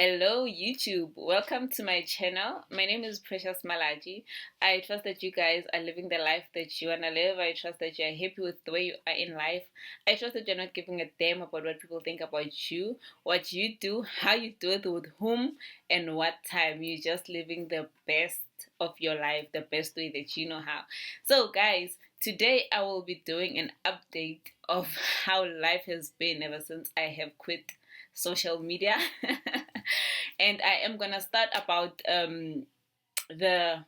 Hello YouTube, welcome to my channel. My name is Precious Malaji. I trust that you guys are living the life that you want to live. I trust that you're happy with the way you are in life. I trust that you're not giving a damn about what people think about you, what you do, how you do it, with whom, and what time. You're just living the best of your life, the best way that you know how. So guys, today I will be doing an update of how life has been ever since I have quit social media. And I am gonna start about the,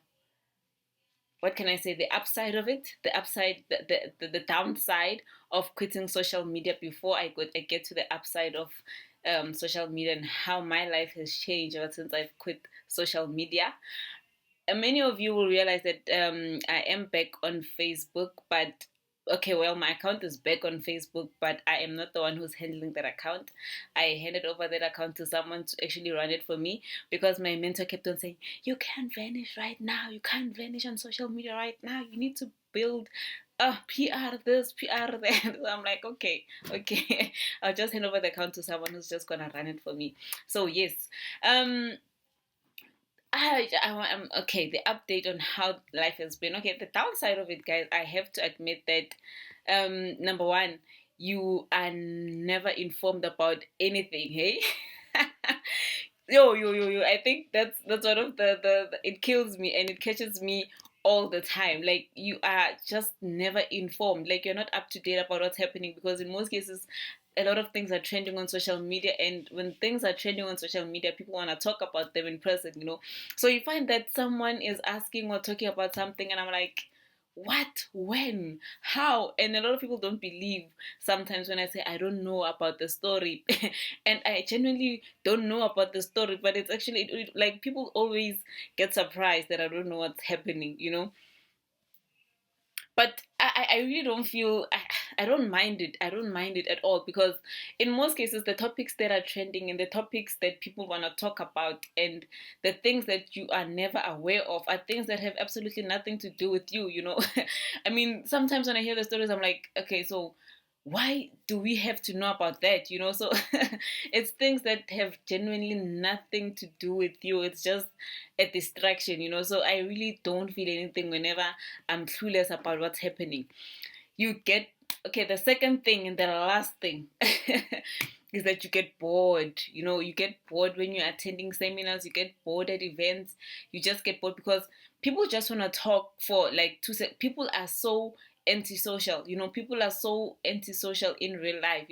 what can I say, the upside of it, the upside, the downside of quitting social media before I get to the upside of social media and how my life has changed ever since I've quit social media. And many of you will realize that I am back on Facebook, but okay, well, my account is back on Facebook, but I am not the one who's handling that account. I handed over that account to someone to actually run it for me because my mentor kept on saying, "You can't vanish right now. You can't vanish on social media right now. You need to build PR this, PR that." So I'm like, okay, I'll just hand over the account to someone who's just gonna run it for me. So yes, um I'm okay. The update on how life has been. Okay, the downside of it, guys, I have to admit that number one, you are never informed about anything. Hey, yo. I think that's one of the it kills me and it catches me all the time. Like, you are just never informed. Like, you're not up to date about what's happening, because in most cases a lot of things are trending on social media, and when things are trending on social media, people want to talk about them in person. So you find that someone is asking or talking about something, and I'm like, what, when, how? And a lot of people don't believe sometimes when I say I don't know about the story. And I genuinely don't know about the story, but it's actually like, people always get surprised that I don't know what's happening. But I really don't feel, I don't mind it. I don't mind it at all, because in most cases the topics that are trending and the topics that people want to talk about and the things that you are never aware of are things that have absolutely nothing to do with you. I mean, sometimes when I hear the stories, I'm like, okay, so why do we have to know about that? So it's things that have genuinely nothing to do with you. It's just a distraction. So I really don't feel anything whenever I'm clueless about what's happening. You get, okay, the second thing and the last thing is that you get bored. You get bored when you're attending seminars, you get bored at events, you just get bored because people just want to talk for like 2 seconds. People are so antisocial. People are so antisocial in real life.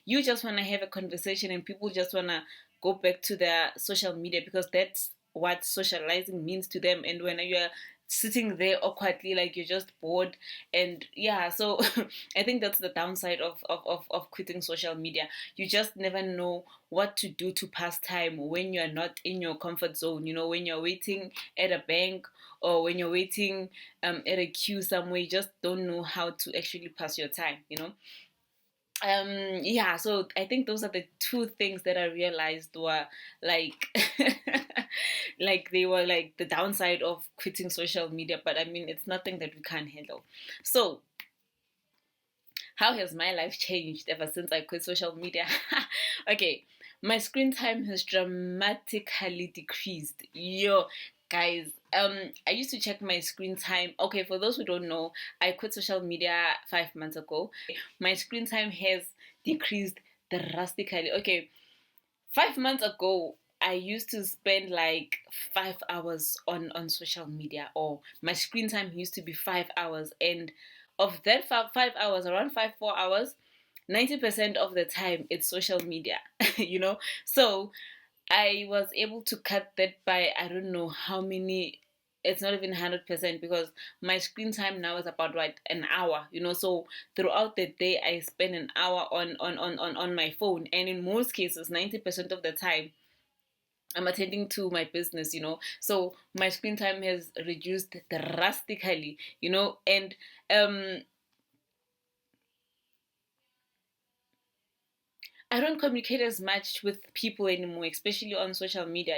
You just want to have a conversation, and people just want to go back to their social media, because that's what socializing means to them. And when you're sitting there awkwardly, like, you're just bored. And yeah, so I think that's the downside of quitting social media. You just never know what to do to pass time when you're not in your comfort zone. When you're waiting at a bank, or when you're waiting at a queue somewhere, you just don't know how to actually pass your time. Yeah, so I think those are the two things that I realized were like like, they were like the downside of quitting social media. But I mean, it's nothing that we can't handle. So how has my life changed ever since I quit social media? Okay, my screen time has dramatically decreased. Yo, guys, I used to check my screen time. Okay, for those who don't know, I quit social media 5 months ago. My screen time has decreased drastically. Okay, 5 months ago, I used to spend like 5 hours on social media, or my screen time used to be 5 hours, and of that 5 hours, around 4 hours, 90% of the time it's social media. So I was able to cut that by, I don't know how many. It's not even 100%, because my screen time now is about, what, an hour. So throughout the day I spend an hour on my phone, and in most cases 90% of the time I'm attending to my business. So my screen time has reduced drastically. And um I don't communicate as much with people anymore, especially on social media.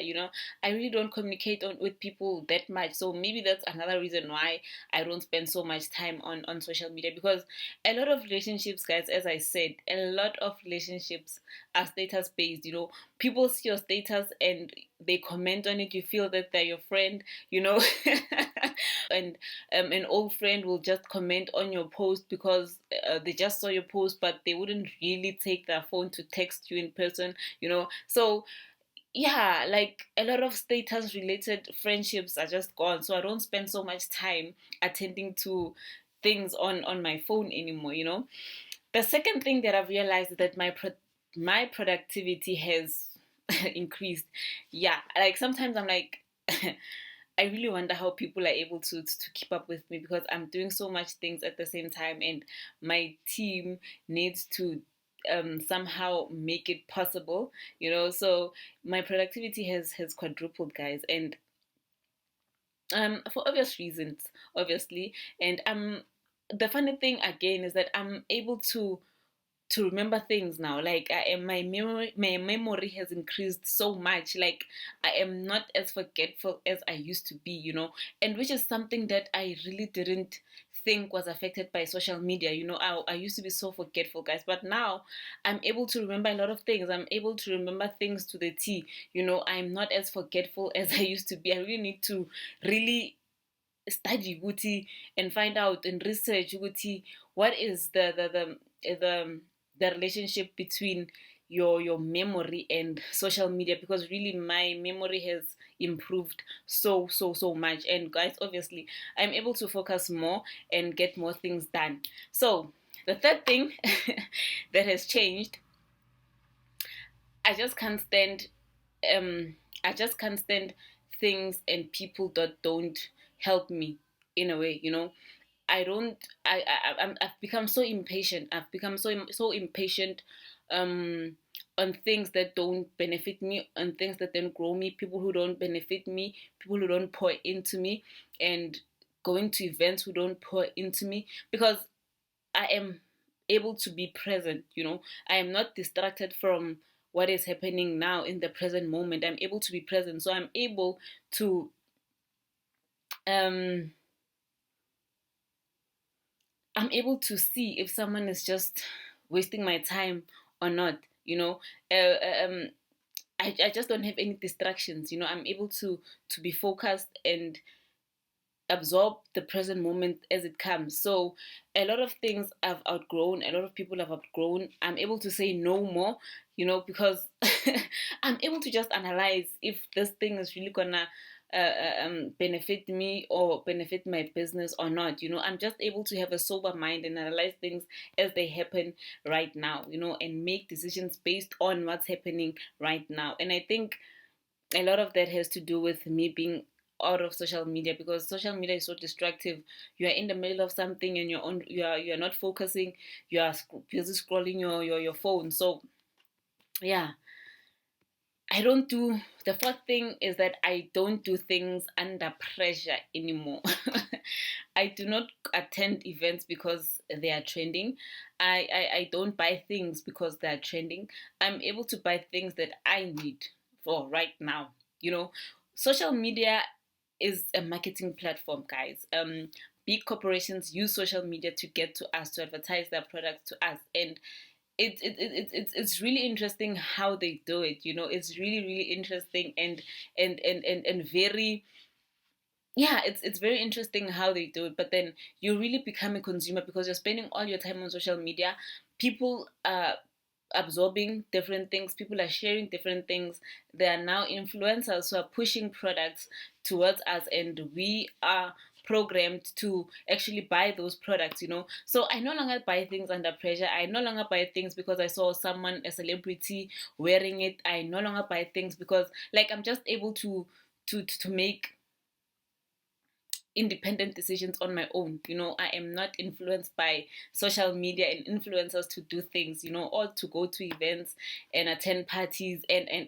I really don't communicate with people that much. So maybe that's another reason why I don't spend so much time on social media, because a lot of relationships, guys, as I said, a lot of relationships are status based. People see your status and they comment on it. You feel that they're your friend, and an old friend will just comment on your post because they just saw your post, but they wouldn't really take their phone to text you in person. So yeah, like a lot of status related friendships are just gone, so I don't spend so much time attending to things on my phone anymore. The second thing that I've realized is that my productivity has increased. Yeah, like sometimes I'm like I really wonder how people are able to keep up with me, because I'm doing so much things at the same time, and my team needs to somehow make it possible. So my productivity has quadrupled, guys, and for obvious reasons, obviously. And the funny thing again is that I'm able to remember things now. Like my memory has increased so much. Like I am not as forgetful as I used to be. And which is something that I really didn't think was affected by social media. I used to be so forgetful, guys, but now I'm able to remember a lot of things. I'm able to remember things to the T. I'm not as forgetful as I used to be. I really need to really study ukuthi and find out and research ukuthi what is the relationship between your memory and social media, because really my memory has improved so much. And guys, obviously I'm able to focus more and get more things done. So the third thing that has changed, I just can't stand um I just can't stand things and people that don't help me in a way. I don't. I've become so impatient. I've become so impatient, um, on things that don't benefit me, on things that don't grow me, people who don't benefit me, people who don't pour into me, and going to events who don't pour into me, because I am able to be present. I am not distracted from what is happening now in the present moment. I'm able to be present, so I'm able to um I'm able to see if someone is just wasting my time or not. You know, uh, um, I just don't have any distractions. I'm able to be focused and absorb the present moment as it comes. So a lot of things I've outgrown, a lot of people have outgrown. I'm able to say no more, because I'm able to just analyze if this thing is really gonna benefit me or benefit my business or not. I'm just able to have a sober mind and analyze things as they happen right now, and make decisions based on what's happening right now. And I think a lot of that has to do with me being out of social media, because social media is so destructive. You are in the middle of something and you're not focusing. You are busy scrolling your phone. So yeah, I don't do. The fourth thing is that I don't do things under pressure anymore. I do not attend events because they are trending. I don't buy things because they are trending. I'm able to buy things that I need for right now. Social media is a marketing platform, guys. Big corporations use social media to get to us, to advertise their products to us, and it's really interesting how they do it. It's really interesting, and very, yeah, it's very interesting how they do it. But then you really become a consumer because you're spending all your time on social media. People are absorbing different things, people are sharing different things. There are now influencers who are pushing products towards us, and we are programmed to actually buy those products. So I no longer buy things under pressure. I no longer buy things because I saw someone, a celebrity, wearing it. I no longer buy things because, like, I'm just able to make independent decisions on my own. I am not influenced by social media and influencers to do things, or to go to events and attend parties and.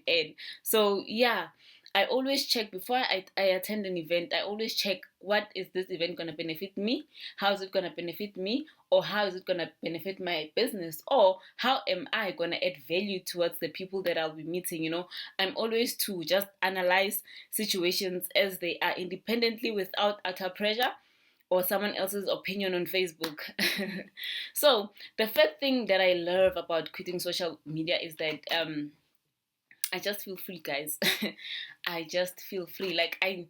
So yeah, I always check before I attend an event. I always check, what is this event going to benefit me? How is it going to benefit me? Or how is it going to benefit my business? Or how am I going to add value towards the people that I'll be meeting? I'm always to just analyze situations as they are, independently, without utter pressure or someone else's opinion on Facebook. So the first thing that I love about quitting social media is that I just feel free, guys. I just feel free. Like I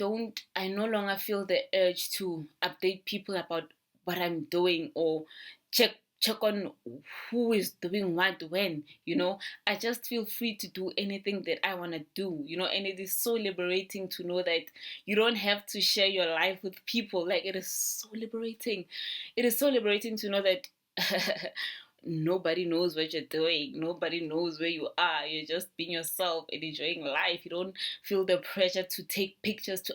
no longer feel the urge to update people about what I'm doing, or check on who is doing what when. I just feel free to do anything that I want to do. And it is so liberating to know that you don't have to share your life with people. Like, it is so liberating. It is so liberating to know that nobody knows what you're doing. Nobody knows where you are. You're just being yourself and enjoying life. You don't feel the pressure to take pictures to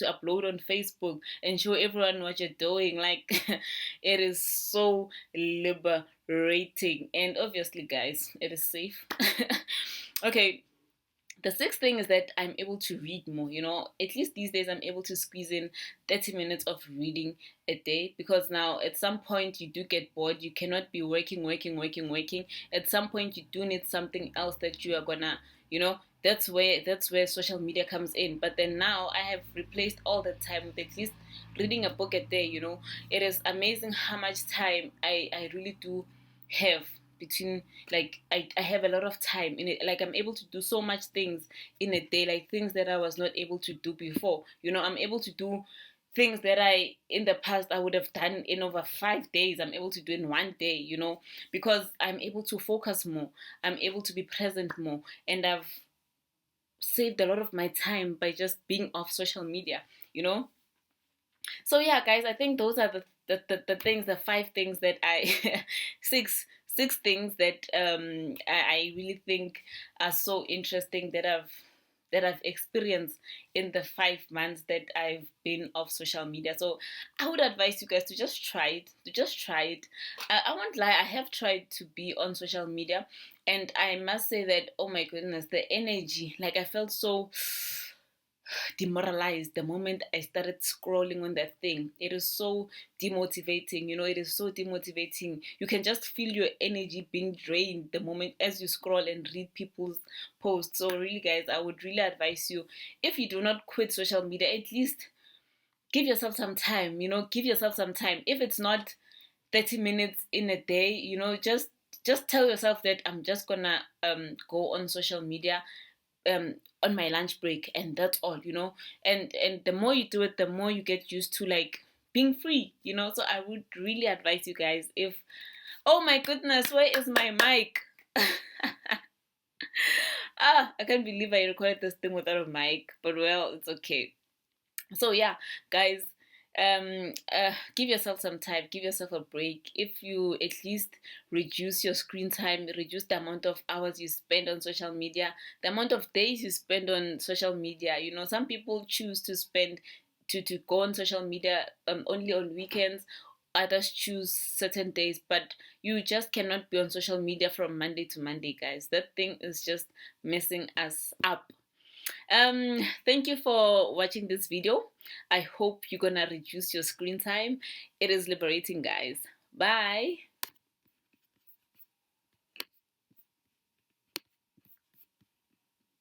upload on Facebook and show everyone what you're doing. Like, it is so liberating. And obviously, guys, it is safe. Okay, the sixth thing is that I'm able to read more. At least these days I'm able to squeeze in 30 minutes of reading a day, because now at some point you do get bored. You cannot be working. At some point you do need something else that you are gonna, that's where social media comes in. But then now I have replaced all the time with at least reading a book a day. It is amazing how much time I really do have between, like, I have a lot of time in it. Like, I'm able to do so much things in a day, like things that I was not able to do before. I'm able to do things that in the past I would have done in over 5 days. I'm able to do in one day, because I'm able to focus more. I'm able to be present more, and I've saved a lot of my time by just being off social media, so yeah, guys, I think those are the things, the five things that I six things that I really think are so interesting that I've experienced in the 5 months that I've been off social media. So I would advise you guys to just try it. I won't lie, I have tried to be on social media, and I must say that, oh my goodness, the energy, like, I felt so demoralized the moment I started scrolling on that thing. It is so demotivating, it is so demotivating. You can just feel your energy being drained the moment as you scroll and read people's posts. So really, guys, I would really advise you, if you do not quit social media, at least give yourself some time. Give yourself some time. If it's not 30 minutes in a day, just tell yourself that I'm just gonna go on social media on my lunch break, and that's all. And the more you do it, the more you get used to, like, being free. So I would really advise you guys, if, oh my goodness, where is my mic? I can't believe I recorded this thing without a mic, but well, it's okay. So yeah, guys, give yourself some time, give yourself a break. If you at least reduce your screen time, reduce the amount of hours you spend on social media, the amount of days you spend on social media. Some people choose to spend to go on social media only on weekends. Others choose certain days, but you just cannot be on social media from Monday to Monday, guys. That thing is just messing us up. Thank you for watching this video. I hope you're gonna reduce your screen time. It is liberating, guys. Bye.